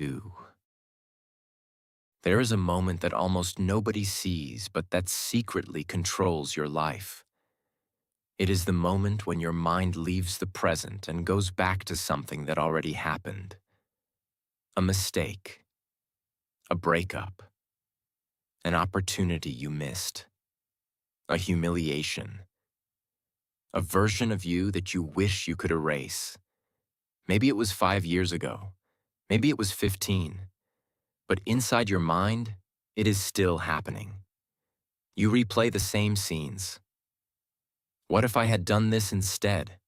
do. There is a moment that almost nobody sees, but that secretly controls your life. It is the moment when your mind leaves the present and goes back to something that already happened. A mistake, a breakup, an opportunity you missed, a humiliation, a version of you that you wish you could erase. Maybe it was 5 years ago, maybe it was 15, but inside your mind, it is still happening. You replay the same scenes. What if I had done this instead?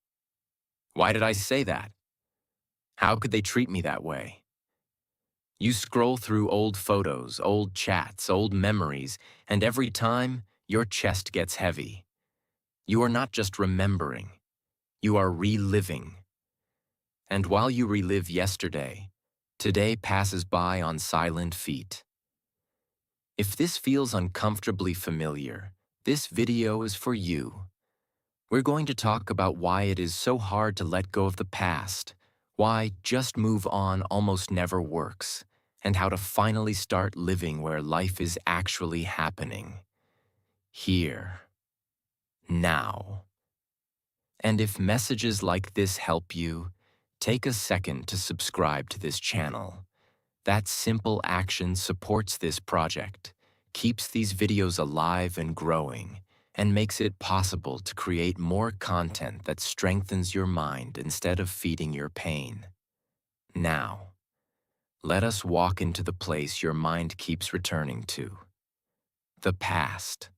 Why did I say that? How could they treat me that way? You scroll through old photos, old chats, old memories, and every time, your chest gets heavy. You are not just remembering, you are reliving. And while you relive yesterday, today passes by on silent feet. If this feels uncomfortably familiar, this video is for you. We're going to talk about why it is so hard to let go of the past, why just move on almost never works, and how to finally start living where life is actually happening. Here. Now. And if messages like this help you, take a second to subscribe to this channel. That simple action supports this project, keeps these videos alive and growing, and makes it possible to create more content that strengthens your mind instead of feeding your pain. Now, let us walk into the place your mind keeps returning to. The past.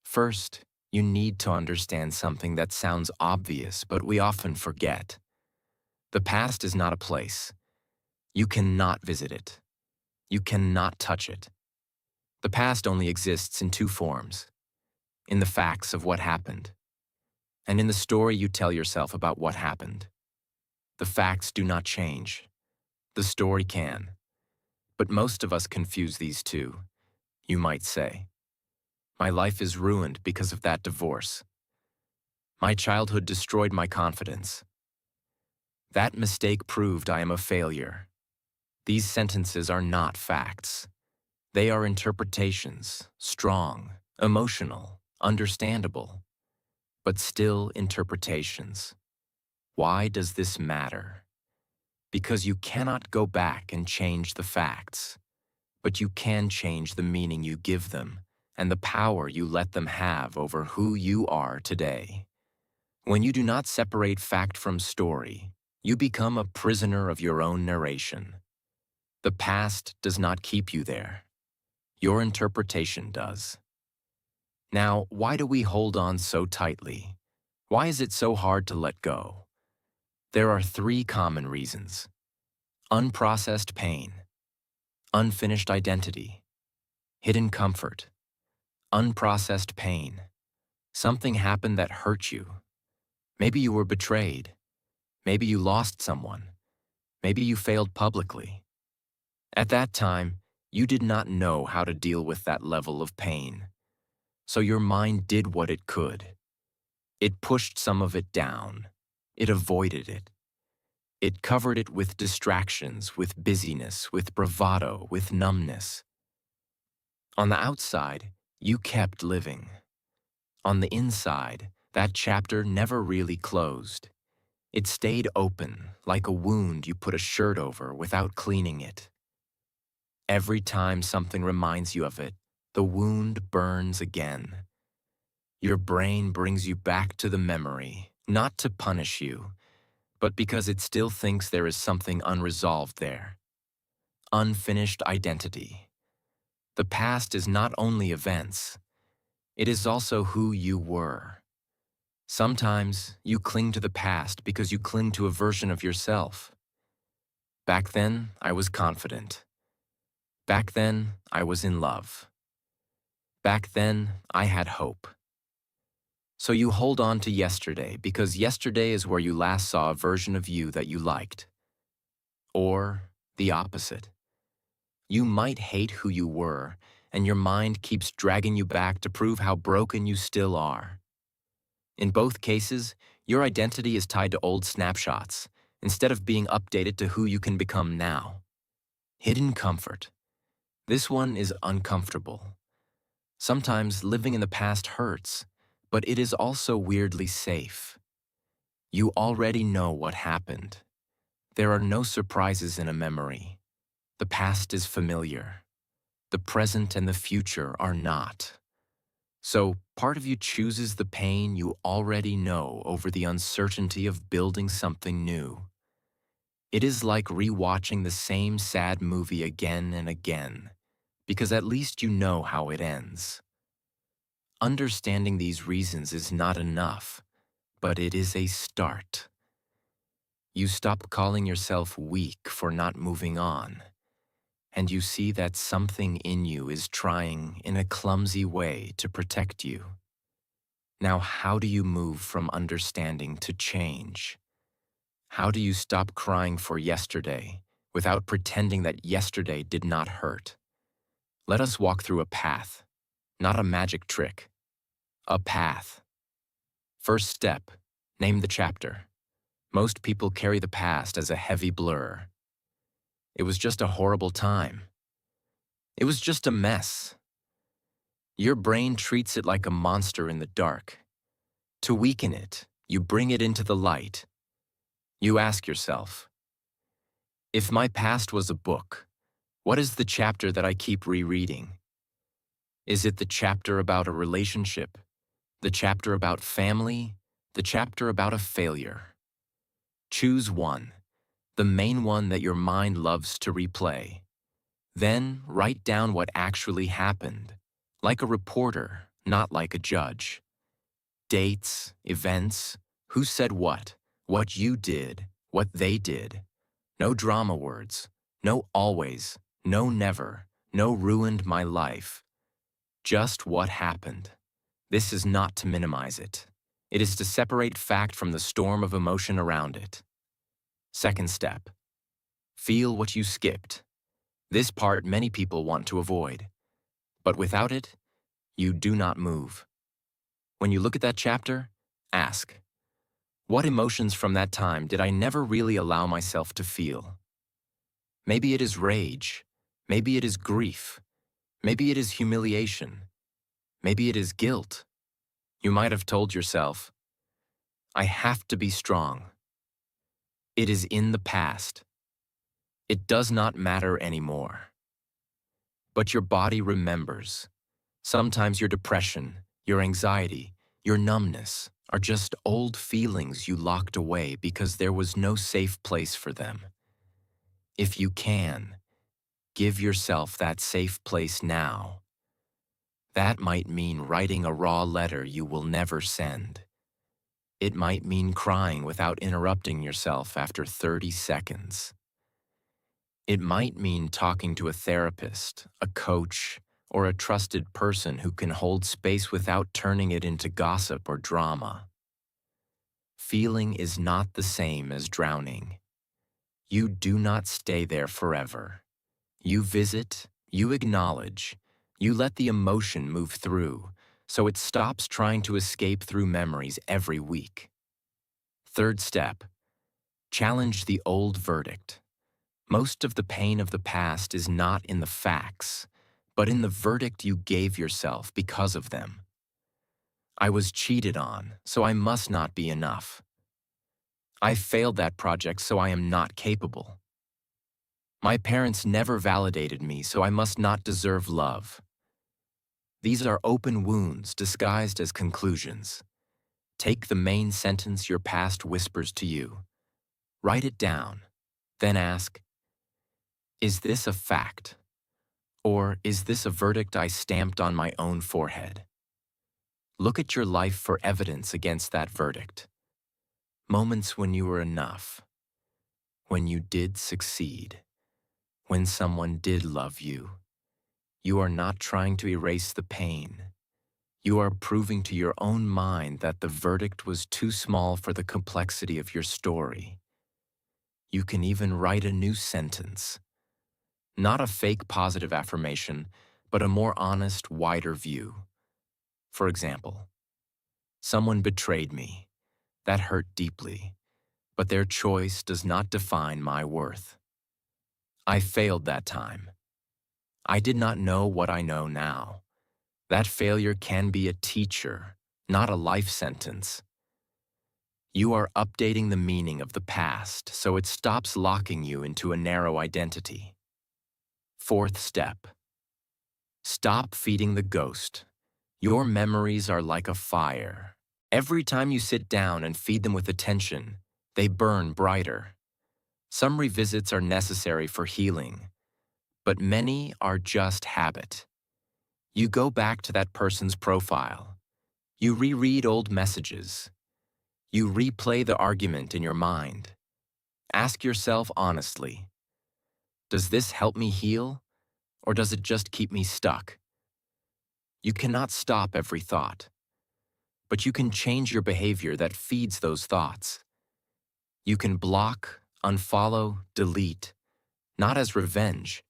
First, you need to understand something that sounds obvious, but we often forget. The past is not a place. You cannot visit it. You cannot touch it. The past only exists in two forms: in the facts of what happened, and in the story you tell yourself about what happened. The facts do not change. The story can. But most of us confuse these two. You might say, my life is ruined because of that divorce. My childhood destroyed my confidence. That mistake proved I am a failure. These sentences are not facts. They are interpretations, strong, emotional, understandable, but still interpretations. Why does this matter? Because you cannot go back and change the facts, but you can change the meaning you give them and the power you let them have over who you are today. When you do not separate fact from story, you become a prisoner of your own narration. The past does not keep you there. Your interpretation does. Now, why do we hold on so tightly? Why is it so hard to let go? There are three common reasons: unprocessed pain, unfinished identity, hidden comfort. Unprocessed pain. Something happened that hurt you. Maybe you were betrayed. Maybe you lost someone. Maybe you failed publicly. At that time, you did not know how to deal with that level of pain. So your mind did what it could. It pushed some of it down. It avoided it. It covered it with distractions, with busyness, with bravado, with numbness. On the outside, you kept living. On the inside, that chapter never really closed. It stayed open, like a wound you put a shirt over without cleaning it. Every time something reminds you of it, the wound burns again. Your brain brings you back to the memory, not to punish you, but because it still thinks there is something unresolved there. Unfinished identity. The past is not only events, it is also who you were. Sometimes you cling to the past because you cling to a version of yourself. Back then, I was confident. Back then, I was in love. Back then, I had hope. So you hold on to yesterday because yesterday is where you last saw a version of you that you liked. Or the opposite. You might hate who you were, and your mind keeps dragging you back to prove how broken you still are. In both cases, your identity is tied to old snapshots, instead of being updated to who you can become now. Hidden comfort. This one is uncomfortable. Sometimes living in the past hurts, but it is also weirdly safe. You already know what happened. There are no surprises in a memory. The past is familiar. The present and the future are not. So, part of you chooses the pain you already know over the uncertainty of building something new. It is like rewatching the same sad movie again and again, because at least you know how it ends. Understanding these reasons is not enough, but it is a start. You stop calling yourself weak for not moving on, and you see that something in you is trying in a clumsy way to protect you. Now, how do you move from understanding to change? How do you stop crying for yesterday without pretending that yesterday did not hurt? Let us walk through a path, not a magic trick. A path. First step, name the chapter. Most people carry the past as a heavy blur. It was just a horrible time. It was just a mess. Your brain treats it like a monster in the dark. To weaken it, you bring it into the light. You ask yourself, if my past was a book, what is the chapter that I keep rereading? Is it the chapter about a relationship? The chapter about family? The chapter about a failure? Choose one, the main one that your mind loves to replay. Then write down what actually happened, like a reporter, not like a judge. Dates, events, who said what you did, what they did. No drama words, no always, no never, no ruined my life. Just what happened. This is not to minimize it. It is to separate fact from the storm of emotion around it. Second step. Feel what you skipped. This part many people want to avoid. But without it, you do not move. When you look at that chapter, ask, what emotions from that time did I never really allow myself to feel? Maybe it is rage. Maybe it is grief. Maybe it is humiliation. Maybe it is guilt. You might have told yourself, I have to be strong. It is in the past. It does not matter anymore. But your body remembers. Sometimes your depression, your anxiety, your numbness are just old feelings you locked away because there was no safe place for them. If you can, give yourself that safe place now. That might mean writing a raw letter you will never send. It might mean crying without interrupting yourself after 30 seconds. It might mean talking to a therapist, a coach, or a trusted person who can hold space without turning it into gossip or drama. Feeling is not the same as drowning. You do not stay there forever. You visit, you acknowledge, you let the emotion move through, so it stops trying to escape through memories every week. Third step, challenge the old verdict. Most of the pain of the past is not in the facts, but in the verdict you gave yourself because of them. I was cheated on, so I must not be enough. I failed that project, so I am not capable. My parents never validated me, so I must not deserve love. These are open wounds disguised as conclusions. Take the main sentence your past whispers to you. Write it down. Then ask, is this a fact? Or is this a verdict I stamped on my own forehead? Look at your life for evidence against that verdict. Moments when you were enough. When you did succeed. When someone did love you. You are not trying to erase the pain. You are proving to your own mind that the verdict was too small for the complexity of your story. You can even write a new sentence. Not a fake positive affirmation, but a more honest, wider view. For example, someone betrayed me. That hurt deeply, but their choice does not define my worth. I failed that time. I did not know what I know now. That failure can be a teacher, not a life sentence. You are updating the meaning of the past so it stops locking you into a narrow identity. Fourth step. Stop feeding the ghost. Your memories are like a fire. Every time you sit down and feed them with attention, they burn brighter. Some revisits are necessary for healing, but many are just habit. You go back to that person's profile. You reread old messages. You replay the argument in your mind. Ask yourself honestly, does this help me heal, or does it just keep me stuck? You cannot stop every thought, but you can change your behavior that feeds those thoughts. You can block, unfollow, delete, not as revenge,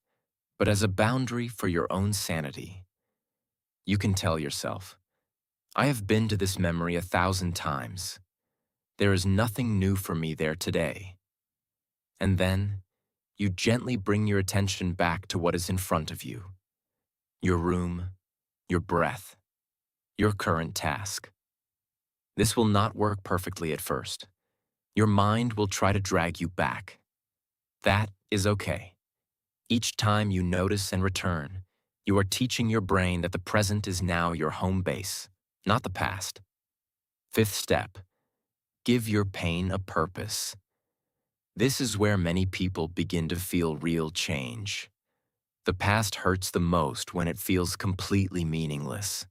but as a boundary for your own sanity. You can tell yourself, I have been to this memory 1,000 times. There is nothing new for me there today. And then, you gently bring your attention back to what is in front of you. Your room, your breath, your current task. This will not work perfectly at first. Your mind will try to drag you back. That is okay. Each time you notice and return, you are teaching your brain that the present is now your home base, not the past. Fifth step, give your pain a purpose. This is where many people begin to feel real change. The past hurts the most when it feels completely meaningless.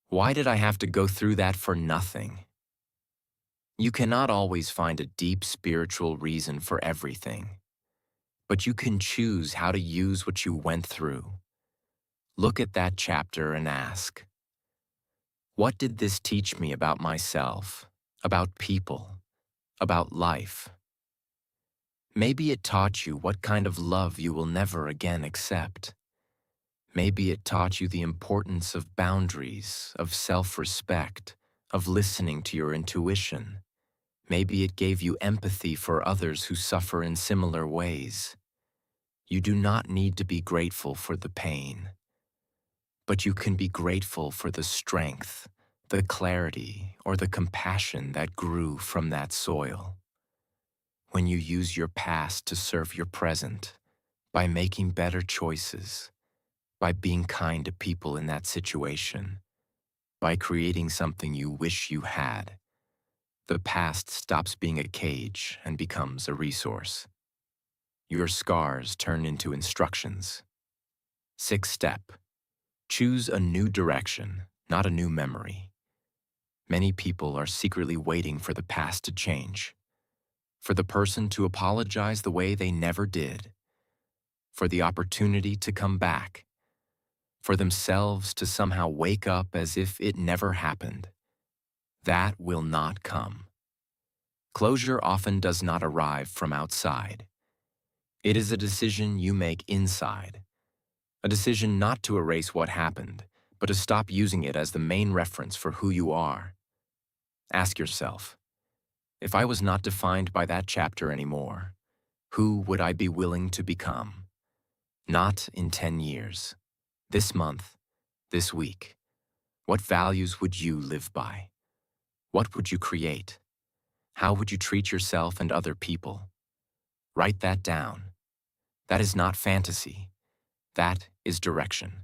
Why did I have to go through that for nothing? You cannot always find a deep spiritual reason for everything, but you can choose how to use what you went through. Look at that chapter and ask, what did this teach me about myself, about people, about life? Maybe it taught you what kind of love you will never again accept. Maybe it taught you the importance of boundaries, of self-respect, of listening to your intuition. Maybe it gave you empathy for others who suffer in similar ways. You do not need to be grateful for the pain, but you can be grateful for the strength, the clarity, or the compassion that grew from that soil. When you use your past to serve your present, by making better choices, by being kind to people in that situation, by creating something you wish you had, the past stops being a cage and becomes a resource. Your scars turn into instructions. Sixth step, choose a new direction, not a new memory. Many people are secretly waiting for the past to change, for the person to apologize the way they never did, for the opportunity to come back, for themselves to somehow wake up as if it never happened. That will not come. Closure often does not arrive from outside. It is a decision you make inside, a decision not to erase what happened, but to stop using it as the main reference for who you are. Ask yourself, if I was not defined by that chapter anymore, who would I be willing to become? Not in 10 years, this month, this week. What values would you live by? What would you create? How would you treat yourself and other people? Write that down. That is not fantasy. That is direction.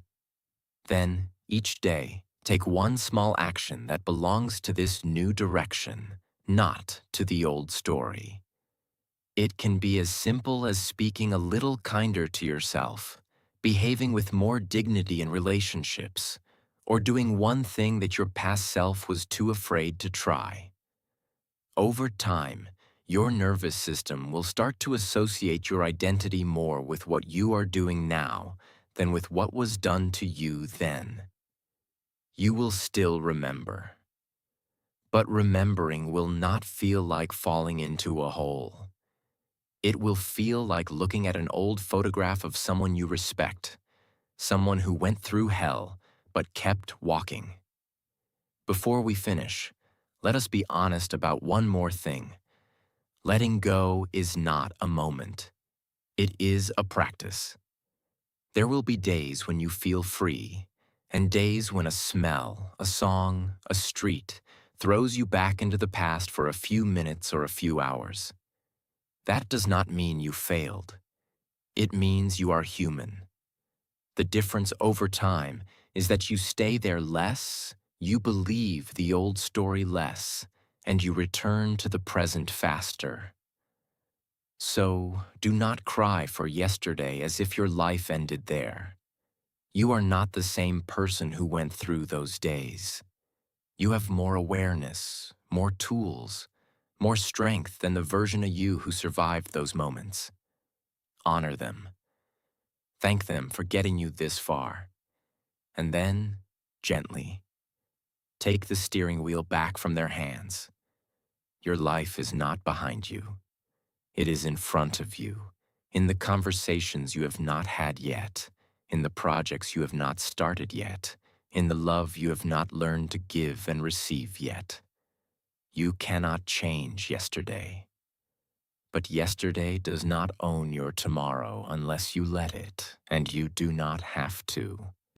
Then, each day, take one small action that belongs to this new direction, not to the old story. It can be as simple as speaking a little kinder to yourself, behaving with more dignity in relationships, or doing one thing that your past self was too afraid to try. Over time, your nervous system will start to associate your identity more with what you are doing now than with what was done to you then. You will still remember. But remembering will not feel like falling into a hole. It will feel like looking at an old photograph of someone you respect, someone who went through hell but kept walking. Before we finish, let us be honest about one more thing. Letting go is not a moment. It is a practice. There will be days when you feel free, and days when a smell, a song, a street throws you back into the past for a few minutes or a few hours. That does not mean you failed. It means you are human. The difference over time is that you stay there less, you believe the old story less, and you return to the present faster. So, do not cry for yesterday as if your life ended there. You are not the same person who went through those days. You have more awareness, more tools, more strength than the version of you who survived those moments. Honor them. Thank them for getting you this far. And then, gently, take the steering wheel back from their hands. Your life is not behind you. It is in front of you, in the conversations you have not had yet, in the projects you have not started yet, in the love you have not learned to give and receive yet. You cannot change yesterday. But yesterday does not own your tomorrow unless you let it, and you do not have to.